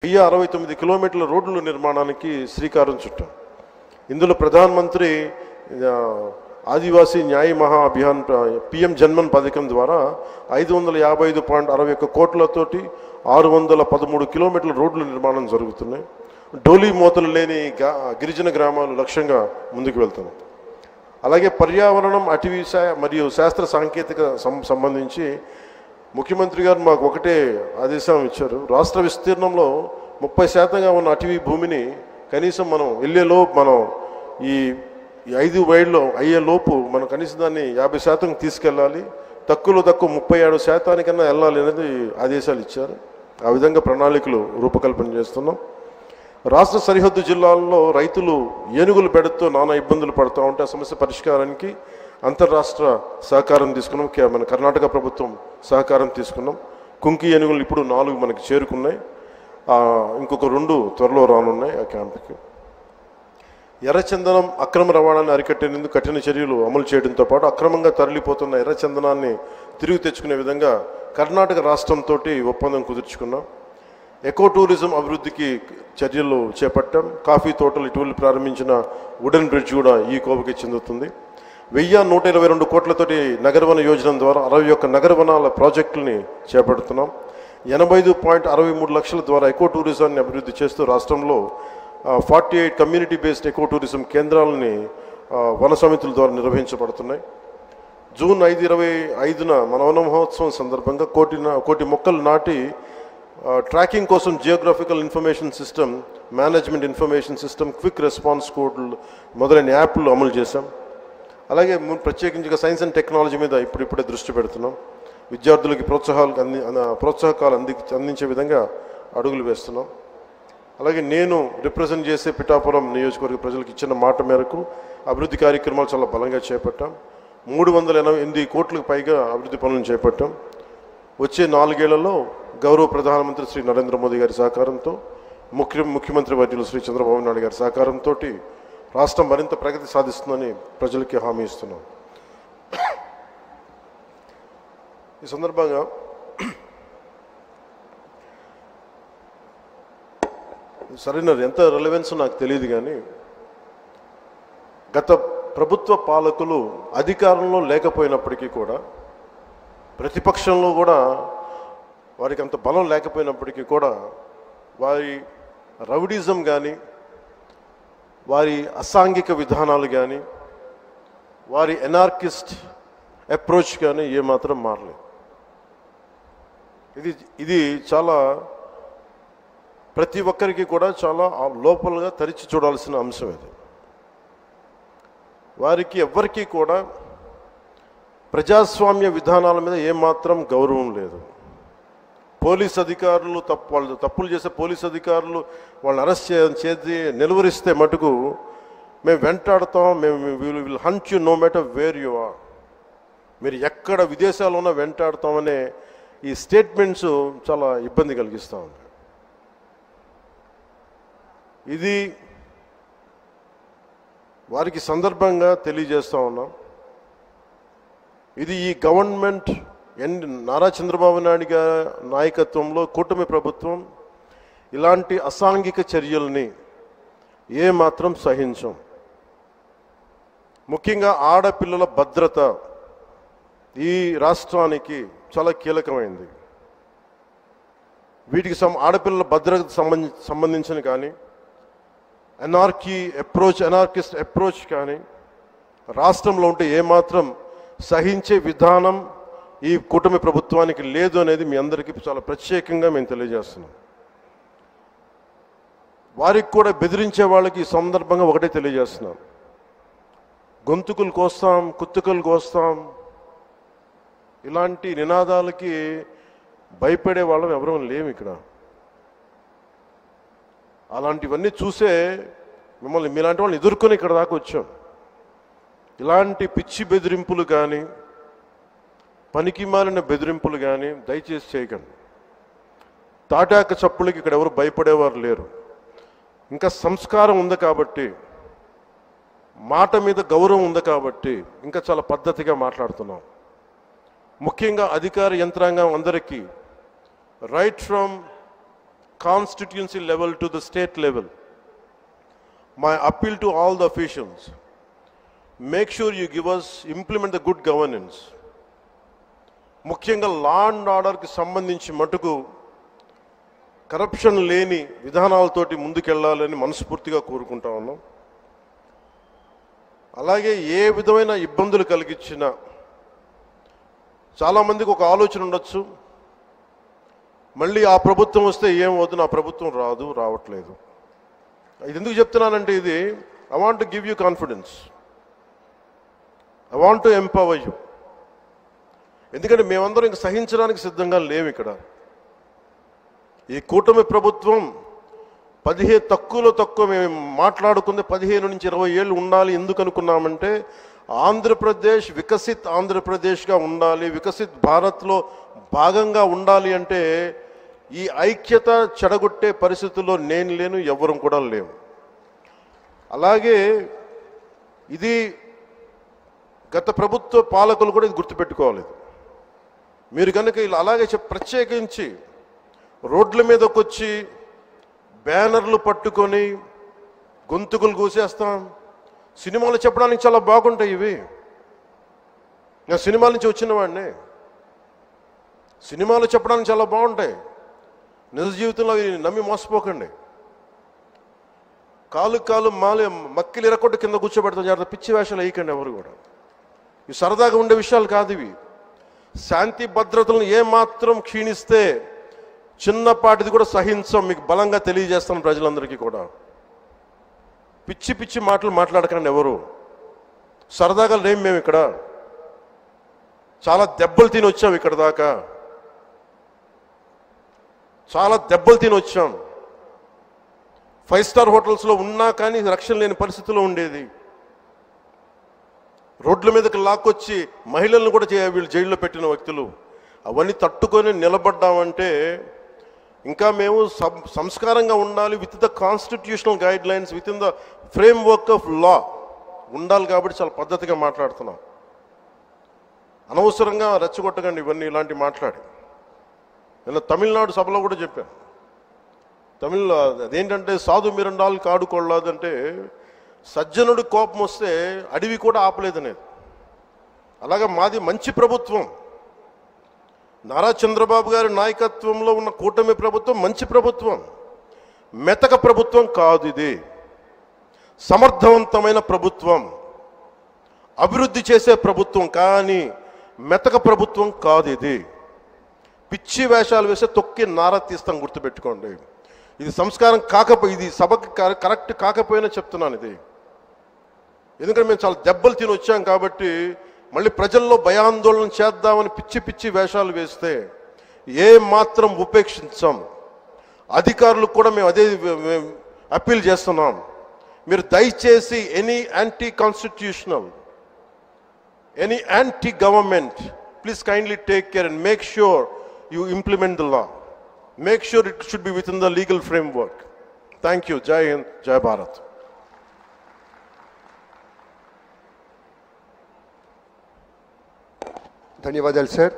1069 కిలోమీటర్ల రోడ్ల నిర్మాణానికి శ్రీకారం చుట్టాం. ఇందులో ప్రధానమంత్రి ఆదివాసీ న్యాయ మహా అభియాన్ పిఎం జన్మన్ పథకం ద్వారా 555.61 కోట్లతోటి 613 కిలోమీటర్ల రోడ్ల నిర్మాణం జరుగుతున్నాయి. డోలీ మోతలు లేని గిరిజన గ్రామాలు లక్ష్యంగా ముందుకు వెళ్తున్నాయి. అలాగే పర్యావరణం, అటవీ మరియు శాస్త్ర సాంకేతిక సంబంధించి ముఖ్యమంత్రి గారు మాకు ఒకటే ఆదేశం ఇచ్చారు. రాష్ట్ర విస్తీర్ణంలో 30% ఉన్న అటవీ భూమిని కనీసం మనం మనం ఈ 5 వైడ్లో అయ్యేలోపు మనం కనీసం దాన్ని 50% తీసుకెళ్ళాలి, తక్కువ 37% వెళ్ళాలి అనేది ఆదేశాలు ఇచ్చారు. ఆ విధంగా ప్రణాళికలు రూపకల్పన చేస్తున్నాం. రాష్ట్ర సరిహద్దు జిల్లాల్లో రైతులు ఏనుగులు బెడతో నానా ఇబ్బందులు పడుతూ ఉంటే ఆ సమస్య పరిష్కారానికి అంతర్రాష్ట్ర సహకారం తీసుకున్నాం. మన కర్ణాటక ప్రభుత్వం సహకారం తీసుకున్నాం. కుంకి ఏనుగులు ఇప్పుడు 4 మనకి చేరుకున్నాయి. ఇంకొక 2 త్వరలో రానున్నాయి ఆ క్యాంపుకి. ఎర్రచందనం అక్రమ రవాణాన్ని అరికట్టేందుకు కఠిన చర్యలు అమలు చేయడంతో పాటు అక్రమంగా తరలిపోతున్న ఎర్రచందనాన్ని తిరిగి తెచ్చుకునే విధంగా కర్ణాటక రాష్ట్రంతో ఒప్పందం కుదుర్చుకున్నాం. ఎకో టూరిజం అభివృద్ధికి చర్యలు చేపట్టాం. కాఫీ తోటలు ఇటీవల ప్రారంభించిన వుడెన్ బ్రిడ్జ్ కూడా ఈ కోవకి చెందుతుంది. 1122 కోట్లతోటి నగరవన యోజన ద్వారా 61 నగరవనాల ప్రాజెక్టులని చేపడుతున్నాం. 85.63 లక్షల ద్వారా ఎకో టూరిజాన్ని అభివృద్ధి చేస్తూ రాష్ట్రంలో 48 కమ్యూనిటీ బేస్డ్ ఎకో టూరిజం కేంద్రాలని వన సమితుల ద్వారా నిర్వహించబడుతున్నాయి. జూన్ 5, 2025 మన వన మహోత్సవం సందర్భంగా కోటి మొక్కలు నాటి ట్రాకింగ్ కోసం geographical information system, management information system, quick response కోడ్లు మొదలైన యాప్లు అమలు చేశాం. అలాగే ప్రత్యేకించి సైన్స్ అండ్ టెక్నాలజీ మీద ఇప్పుడే దృష్టి పెడుతున్నాం. విద్యార్థులకి ప్రోత్సాహకాలు అందించే విధంగా అడుగులు వేస్తున్నాం. అలాగే నేను రిప్రజెంట్ చేసే పిఠాపురం నియోజకవర్గ ప్రజలకు ఇచ్చిన మాట మేరకు అభివృద్ధి కార్యక్రమాలు చాలా బలంగా చేపట్టాం. 388 కోట్లకు పైగా అభివృద్ధి పనులను చేపట్టాం. వచ్చే 4 ఏళ్లలో గౌరవ ప్రధానమంత్రి శ్రీ నరేంద్ర మోదీ గారి సహకారంతో, ముఖ్యమంత్రి వర్యులు శ్రీ చంద్రబాబు నాయుడు గారి సహకారంతో రాష్ట్రం మరింత ప్రగతి సాధిస్తుందని ప్రజలకి హామీ ఇస్తున్నాం. ఈ సందర్భంగా సరైన ఎంత రెలవెన్స్ నాకు తెలియదు, కానీ గత ప్రభుత్వ పాలకులు అధికారంలో లేకపోయినప్పటికీ కూడా, ప్రతిపక్షంలో కూడా వారికి అంత బలం లేకపోయినప్పటికీ కూడా వారి రౌడీజం కానీ, వారి అసాంఘిక విధానాలు కానీ, వారి ఎనార్కిస్ట్ అప్రోచ్ కానీ ఏమాత్రం మారలేదు. ఇది చాలా ప్రతి ఒక్కరికి కూడా చాలా లోపలగా తరిచి చూడాల్సిన అంశం. ఇది వారికి ఎవ్వరికీ కూడా ప్రజాస్వామ్య విధానాల మీద ఏమాత్రం గౌరవం లేదు. పోలీస్ అధికారులు వాళ్ళు తప్పులు చేసే పోలీస్ అధికారులు వాళ్ళని అరెస్ట్ చేసి నిలువరిస్తే మటుకు మేము వెంటాడతాం, మేము will hunt you no matter where you are, మీరు ఎక్కడ విదేశాల్లో ఉన్నా వెంటాడతామనే ఈ స్టేట్మెంట్స్ చాలా ఇబ్బంది కలిగిస్తూ ఉంటాయి. ఇది వారికి సందర్భంగా తెలియజేస్తూ ఉన్నాం. ఇది ఈ గవర్నమెంట్ నారా చంద్రబాబు నాయుడు గారి నాయకత్వంలో కూటమి ప్రభుత్వం ఇలాంటి అసాంఘిక చర్యల్ని ఏమాత్రం సహించం. ముఖ్యంగా ఆడపిల్లల భద్రత ఈ రాష్ట్రానికి చాలా కీలకమైంది. వీటికి ఆడపిల్లల భద్రతకు సంబంధించిన కానీ, ఎనార్కిస్ట్ అప్రోచ్ కానీ రాష్ట్రంలో ఉంటే ఏమాత్రం సహించే విధానం ఈ కూటమి ప్రభుత్వానికి లేదు అనేది మీ అందరికీ చాలా ప్రత్యేకంగా మేము తెలియజేస్తున్నాం. వారికి కూడా బెదిరించే వాళ్ళకి ఈ సందర్భంగా ఒకటే తెలియజేస్తున్నాం, గొంతుకులు కోస్తాం, కుత్తుకలు కోస్తాం, ఇలాంటి నినాదాలకి భయపడే వాళ్ళం ఎవరూ లేము ఇక్కడ. అలాంటివన్నీ చూసే మీలాంటి వాళ్ళని ఎదుర్కొని ఇక్కడ దాకా వచ్చాం. ఇలాంటి పిచ్చి బెదిరింపులు కానీ, పనికి మాలిన బెదిరింపులు కానీ దయచేసి చేయకండి. తాటాక చప్పులకి ఇక్కడ ఎవరు భయపడేవారు లేరు. ఇంకా సంస్కారం ఉంది కాబట్టి, మాట మీద గౌరవం ఉంది కాబట్టి ఇంకా చాలా పద్ధతిగా మాట్లాడుతున్నాం. ముఖ్యంగా అధికార యంత్రాంగం అందరికీ right from constituency level to the state level. My appeal to all the officials, make sure you implement the good governance. ముఖ్యంగా లా అండ్ ఆర్డర్కి సంబంధించి మటుకు కరప్షన్ లేని విధానాలతోటి ముందుకెళ్లాలని మనస్ఫూర్తిగా కోరుకుంటా ఉన్నాం. అలాగే ఏ విధమైన ఇబ్బందులు కలిగించినా, చాలామందికి ఒక ఆలోచన ఉండొచ్చు, మళ్ళీ ఆ ప్రభుత్వం వస్తే ఏమవుతుంది, ఆ ప్రభుత్వం రావట్లేదు. ఇది ఎందుకు చెప్తున్నానంటే, ఇది I want to give you confidence, I want to empower you. ఎందుకంటే మేమందరం ఇంక సహించడానికి సిద్ధంగా లేము. ఇక్కడ ఈ కూటమి ప్రభుత్వం తక్కువ మేము మాట్లాడుకుంది 15 నుంచి 20 ఏళ్ళు ఉండాలి. ఎందుకు అనుకున్నామంటే, ఆంధ్రప్రదేశ్ వికసిత్ ఆంధ్రప్రదేశ్గా ఉండాలి, వికసిత్ భారత్లో భాగంగా ఉండాలి. అంటే ఈ ఐక్యత చెడగొట్టే పరిస్థితుల్లో నేను లేను, ఎవ్వరం కూడా లేము. అలాగే ఇది గత ప్రభుత్వ పాలకులు కూడా ఇది గుర్తుపెట్టుకోవాలి. మీరు కనుక ఇలా అలాగే ప్రత్యేకించి రోడ్ల మీదకి వచ్చి బ్యానర్లు పట్టుకొని గొంతుకులు కూసేస్తాం, సినిమాలు చెప్పడానికి చాలా బాగుంటాయి ఇవి. నేను సినిమాల నుంచి వచ్చిన వాడిని, సినిమాలు చెప్పడానికి చాలా బాగుంటాయి. నిజ జీవితంలో అవి నమ్మి మోసపోకండి. కాలు మక్కిలు ఇరకొట్టు కింద కూర్చోబెడతాం. జాగ్రత్త, పిచ్చి వేషాలు వేయకండి ఎవరు కూడా. ఇవి సరదాగా ఉండే విషయాలు కాదు ఇవి. శాంతి భద్రతలను ఏమాత్రం క్షీణిస్తే చిన్నపాటిది కూడా సహించం. మీకు బలంగా తెలియజేస్తాను ప్రజలందరికీ కూడా. పిచ్చి మాటలు మాట్లాడకండి ఎవరు. సరదాగా లేం మేము ఇక్కడ. చాలా దెబ్బలు తిని వచ్చాం ఇక్కడ దాకా, చాలా దెబ్బలు తిని వచ్చాం. 5 స్టార్ హోటల్స్లో ఉన్నా కానీ రక్షణ లేని పరిస్థితిలో ఉండేది. రోడ్ల మీదకి లాక్కొచ్చి మహిళలను కూడా వీళ్ళు జైల్లో పెట్టిన వ్యక్తులు. అవన్నీ తట్టుకొని నిలబడ్డామంటే ఇంకా మేము సంస్కారంగా ఉండాలి. With the constitutional guide lines, with in the frame work of law ఉండాలి. కాబట్టి చాలా పద్ధతిగా మాట్లాడుతున్నాం. అనవసరంగా రెచ్చగొట్టకండి ఇవన్నీ ఇలాంటి మాట్లాడి. నేను తమిళనాడు సభలో కూడా చెప్పాను. అదేంటంటే సాధు మిరండాలు కాడుకోళ్ళదంటే, సజ్జనుడు కోపం వస్తే అడవి కూడా ఆపలేదనేది. అలాగా మాది మంచి ప్రభుత్వం. నారా చంద్రబాబు గారి నాయకత్వంలో ఉన్న కూటమి ప్రభుత్వం మంచి ప్రభుత్వం, మెతక ప్రభుత్వం కాదు. ఇది సమర్థవంతమైన ప్రభుత్వం, అభివృద్ధి చేసే ప్రభుత్వం, కానీ మెతక ప్రభుత్వం కాదు. ఇది పిచ్చి వేషాలు వేసే తొక్కి నారా తీస్తాం, గుర్తుపెట్టుకోండి. ఇది సంస్కారం ఇది సభకి కరెక్ట్ కాకపోయినా చెప్తున్నాను ఇది. ఎందుకంటే మేము చాలా దెబ్బలు తిని వచ్చాం కాబట్టి మళ్ళీ ప్రజల్లో భయాందోళన చేద్దామని పిచ్చి వేషాలు వేస్తే ఏ మాత్రం ఉపేక్షించాం. అధికారులకు కూడా మేము అదే అప్పీల్ చేస్తున్నాం. మీరు దయచేసి any anti constitutional, any anti government, please kindly take care and make sure you implement the law. Make sure it should be within the legal framework. Thank you. Jai Hind, Jai Bharat. ధన్యవాదాలు sir.